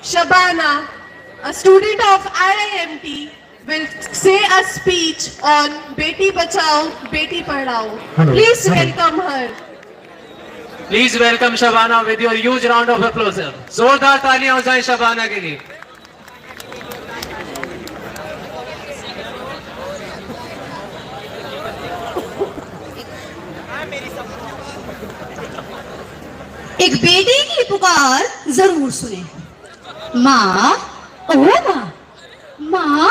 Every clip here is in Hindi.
Shabana, a student of IIMT, will say a speech on Beti Bachao, Beti Padhao. Please welcome her. Please welcome Shabana with your huge round of applause. जोरदार तालियां हो जाएं शबाना के लिए. एक बेटी की पुकार जरूर सुने. माँ, ओ माँ, माँ,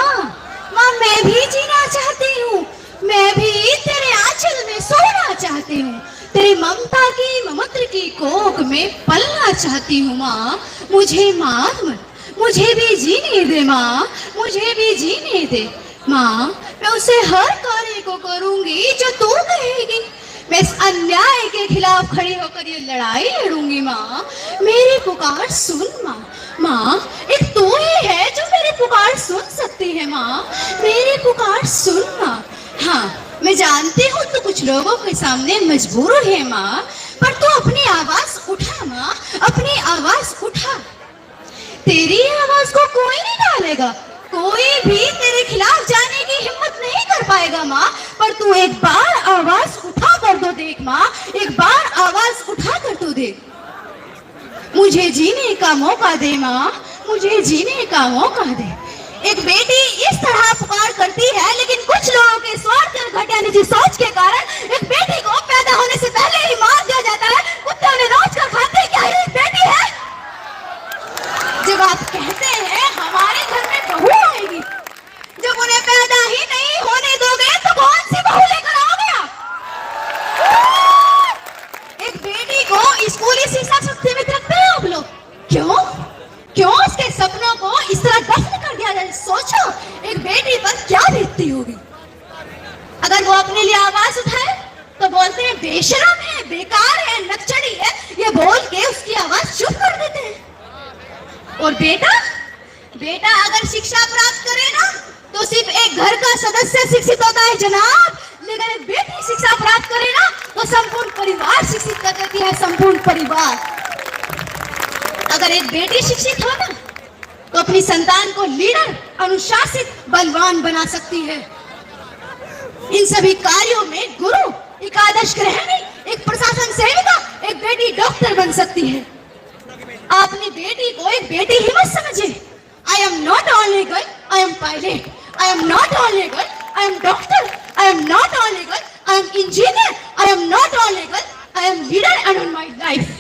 माँ मैं भी जीना चाहती हूँ. मैं भी तेरे आंचल में सोना चाहती हूँ. तेरी ममता की ममत्र की कोख में पलना चाहती हूँ. माँ मुझे मार मत, मुझे भी जीने दे. माँ मुझे भी जीने दे. माँ मैं उसे हर कार्य को करूंगी जो तू कहेगी. मैं इस अन्याय के खिलाफ खड़ी होकर ये लड़ाई लड़ूंगी. माँ मेरी पुकार सुन. माँ, माँ एक तू ही है जो मेरी पुकार सुन सकती है. माँ मेरी पुकार सुन. माँ हाँ मैं जानती हूँ तू कुछ लोगों के सामने मजबूर है माँ, पर तू अपनी आवाज उठा. माँ अपनी आवाज उठा. तेरी आवाज को कोई नहीं डालेगा. कोई भी तेरे खिलाफ जाने की हिम्मत नहीं कर पाएगा. माँ पर तू एक बार आवाज उठा कर तो देख. माँ एक बार आवाज उठा कर तो देख. मुझे जीने का मौका दे. माँ मुझे जीने का मौका दे. एक बेटी इस तरह पुकार करती है, लेकिन कुछ लोगों के स्वार्थ और घटिया निजी सोच के कारण एक बेटी को पैदा होने से पहले ही मार दिया जाता है. कुत्ते उन्हें नोच कर खाते हैं. क्या ये एक बेटी है? जब आप कहते हैं हमारे घर में बहू आएगी, जब उन्हें पैदा ही नहीं होने दोगे तो कौन सी बहू लेकर आओगे आप? एक बेटी को स्कूली शिक्षा से सीमित रखते हैं आप लोग. क्यों क्यों उसके सपनों को इस तरह दफन कर दिया जाए? सोचो एक बेटी पर क्या बीतती होगी. अगर वो अपने लिए आवाज उठाए तो बोलते हैं बेशरम है, बेकार है, नक्चड़ी है. ये बोल के उसकी आवाज चुप कर देते हैं. और बेटा अगर शिक्षा प्राप्त करे ना तो सिर्फ एक घर का सदस्य शिक्षित होता है जनाब. लेकिन एक बेटी शिक्षा प्राप्त करे ना तो संपूर्ण परिवार शिक्षित कर देती है. संपूर्ण परिवार. अगर एक बेटी शिक्षित हो ना तो अपनी संतान को लीडर, अनुशासित, बलवान बना सकती है. इन सभी कार्यों में गुरु, एक आदर्श गृहिणी, एक प्रशासन सेविका, एक बेटी डॉक्टर बन सकती है. अपनी बेटी को एक बेटी ही मत समझिए. I am not only girl, I am pilot. I am not only girl, I am doctor. I am not only girl, I am engineer. I am not only girl, I am leader and on my life.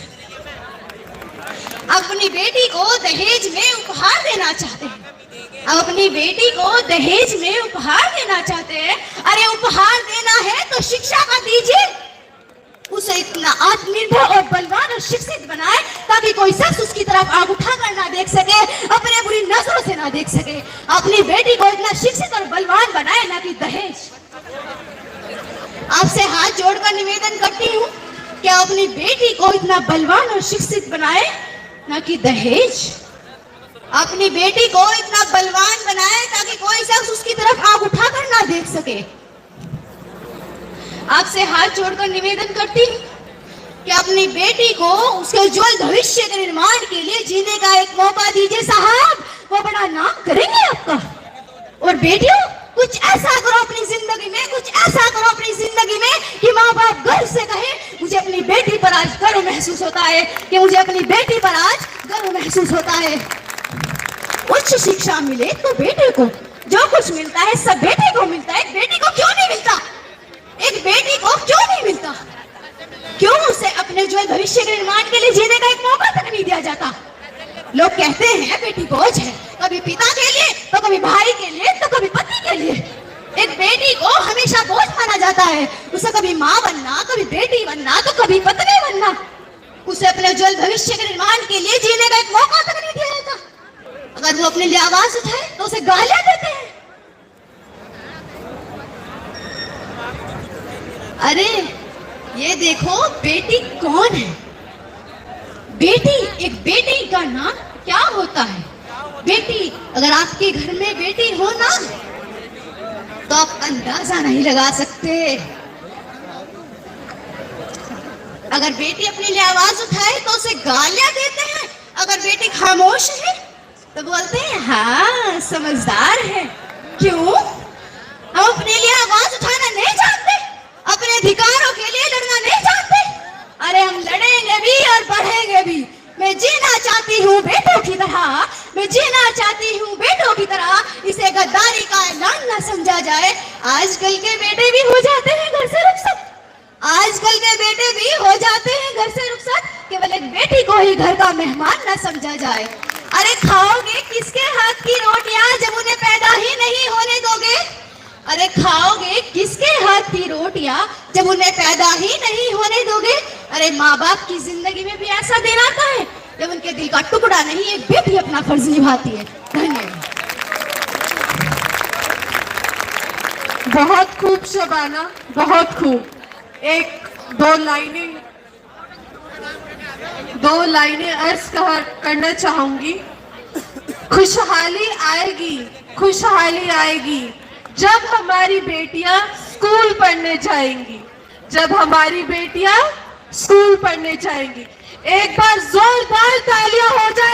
अपनी बेटी को दहेज में उपहार देना चाहते हैं. अब अपनी बेटी को दहेज में उपहार देना चाहते हैं. अरे उपहार देना है तो शिक्षा का दीजिए. उसे इतना आत्मनिर्भर और बलवान और शिक्षित बनाए ताकि कोई शख्स उसकी तरफ आग उठाकर ना देख सके, अपने बुरी नजरों से ना देख सके. अपनी बेटी को इतना शिक्षित और बलवान बनाए, ना कि दहेज. आपसे हाथ जोड़कर निवेदन करती हूँ कि अपनी बेटी को इतना बलवान और शिक्षित बनाए, ना कि दहेज. अपनी बेटी को इतना बलवान बनाए ताकि कोई शख्स उसकी तरफ आग उठाकर ना देख सके. आपसे हाथ जोड़कर निवेदन करती हूँ कि अपनी बेटी को उसके उज्जवल भविष्य के निर्माण के लिए जीने का एक मौका दीजिए साहब. वो बड़ा नाम करेंगे आपका. और बेटियों कुछ ऐसा करो अपनी जिंदगी में, कुछ ऐसा करो अपनी जिंदगी में कि माँ बाप गर्व से कहे मुझे अपनी बेटी पर आज गर्व महसूस होता है, कि मुझे अपनी बेटी पर आज गर्व महसूस होता है. उच्च शिक्षा मिले तो बेटे को जो कुछ मिलता है सब बेटे को मिलता है. बेटी को क्यों नहीं मिलता? एक बेटी को क्यों नहीं मिलता? क्यों उसे अपने उज्जवल भविष्य के निर्माण के लिए जीने का एक मौका तक नहीं दिया जाता? लोग कहते हैं बेटी बोझ है, कभी पिता के लिए तो कभी भाई के लिए तो कभी पति के लिए. एक बेटी को हमेशा बोझ माना जाता है. उसे कभी माँ बनना, कभी बेटी बनना तो कभी पत्नी बनना. उसे अपने उज्जवल भविष्य के निर्माण के लिए जीने का एक मौका तक नहीं दिया जाता. अगर वो अपने लिए आवाज उठाए तो उसे गालियां देते हैं. अरे ये देखो बेटी कौन है. बेटी, एक बेटी का नाम क्या होता है? बेटी, अगर आपके घर में बेटी हो ना तो आप अंदाजा नहीं लगा सकते. अगर बेटी अपने लिए आवाज उठाए तो उसे गालियां देते हैं. अगर बेटी खामोश है तो बोलते हैं हाँ समझदार है। क्यों? हम अपने लिए आवाज उठाना नहीं चाहते, अपने अधिकारों के लिए लड़ना नहीं चाहते। अरे हम लड़ेंगे भी और बढ़ेंगे भी। मैं जीना चाहती हूँ बेटों की तरह, मैं जीना चाहती हूँ बेटों की तरह। इसे गद्दारी का ऐलान न समझा जाए। आजकल के बेटे भी हो जाते हैं घर से रुखसत, आजकल के बेटे भी हो जाते हैं घर से रुखसत। केवल एक बेटी को ही घर का मेहमान न समझा जाए। अरे खाओगे किसके हाथ की रोटियां जब उन्हें पैदा ही नहीं होने दोगे? अरे खाओगे किसके हाथ की रोटियां जब उन्हें पैदा ही नहीं होने दोगे? अरे माँ बाप की जिंदगी में भी ऐसा दिन आता है जब उनके दिल का टुकड़ा नहीं एक बेटी अपना फर्ज निभाती है। धन्यवाद। बहुत खूब शबाना, बहुत खूब। एक दो लाइनें अर्ज करना चाहूंगी। खुशहाली आएगी, खुशहाली आएगी जब हमारी बेटियां स्कूल पढ़ने जाएंगी, जब हमारी बेटियां स्कूल पढ़ने जाएंगी। एक बार जोरदार तालियां हो जाए